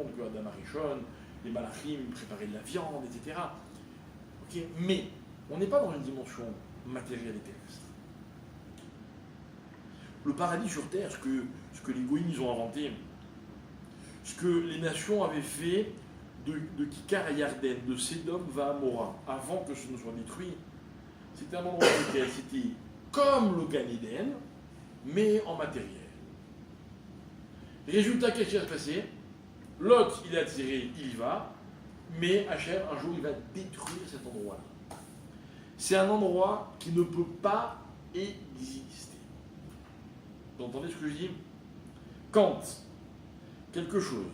monde que Adam Arishon, les Malachim préparaient de la viande, etc. Okay, mais on n'est pas dans une dimension matérielle et terrestre. Le paradis sur terre, ce que les Goïms ils ont inventé, ce que les nations avaient fait de Kikar à Yarden, de Sédom à Amora, avant que ce ne soit détruit, c'était un endroit dans lequel c'était comme le Gan Eden, mais en matériel. Résultat, qu'est-ce qui va se passer? Lot, il est attiré, il y va, mais Hachem, un jour, il va détruire cet endroit-là. C'est un endroit qui ne peut pas exister. Vous entendez ce que je dis? Quand quelque chose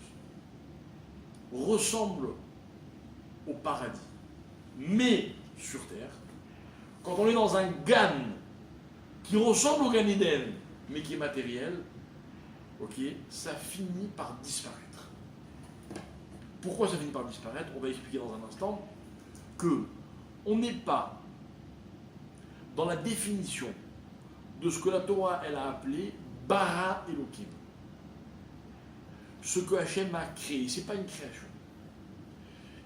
ressemble au paradis, mais sur terre, quand on est dans un Gan qui ressemble au Gan Eden, mais qui est matériel, ok, ça finit par disparaître. Pourquoi ça finit par disparaître? On va expliquer dans un instant que on n'est pas dans la définition de ce que la Torah elle a appelé Bara Elohim. Ce que Hachem a créé, ce n'est pas une création.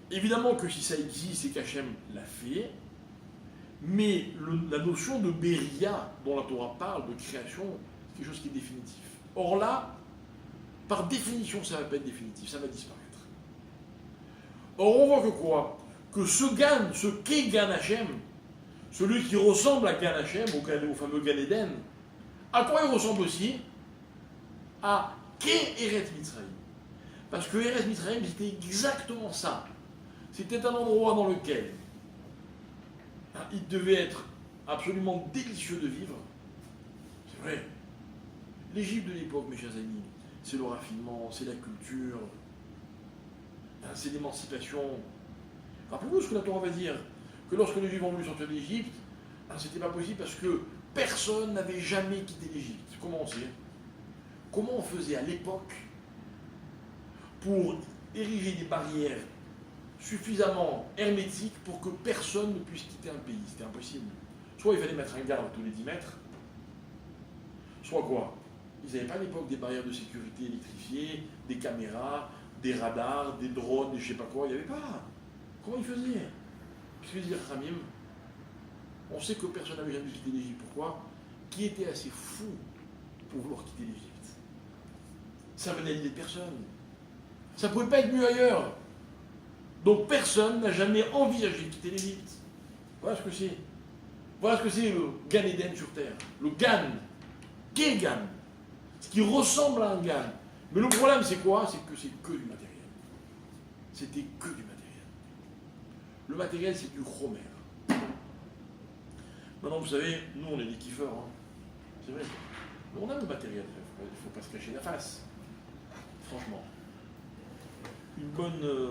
Évidemment que si ça existe, c'est qu'Hachem l'a fait, mais la notion de Beria dont la Torah parle, de création, c'est quelque chose qui est définitif. Or là, par définition, ça ne va pas être définitif, ça va disparaître. Or on voit que quoi? Que ce Gan, ce qu'est Gan Hachem, celui qui ressemble à Gan Hachem, au fameux Gan Eden, à quoi il ressemble aussi? À qu'est Eretz Mitzrayim. Parce que Eretz Mitzrayim, c'était exactement ça. C'était un endroit dans lequel il devait être absolument délicieux de vivre. C'est vrai. L'Égypte de l'époque, mes chers amis, c'est le raffinement, c'est la culture, c'est l'émancipation. Rappelez-vous ce que la Torah va dire, que lorsque les Juifs ont voulu sortir d'Égypte, c'était pas possible parce que personne n'avait jamais quitté l'Égypte. Comment on sait? Comment on faisait à l'époque pour ériger des barrières suffisamment hermétiques pour que personne ne puisse quitter un pays? C'était impossible. Soit il fallait mettre un garde tous les 10 mètres, soit quoi? Ils n'avaient pas à l'époque des barrières de sécurité électrifiées, des caméras, des radars, des drones, des je sais pas quoi, il n'y avait pas. Comment ils faisaient? Qu'est-ce que veut dire Khamim? On sait que personne n'avait jamais quitté l'Égypte. Pourquoi? Qui était assez fou pour vouloir quitter l'Égypte? Ça venait de personne. Ça ne pouvait pas être mieux ailleurs. Donc personne n'a jamais envisagé de quitter l'Égypte. Voilà ce que c'est. Voilà ce que c'est le Gan Eden sur terre. Le Gan. Qu'est Gan? Ce qui ressemble à un Gan. Mais le problème c'est quoi? C'est que c'est que du matériel. C'était que du matériel. Le matériel c'est du chromer. Maintenant vous savez, nous on est des kiffeurs. Hein. C'est vrai. Mais on a le matériel. Il ne faut pas se cacher la face. Franchement. Une bonne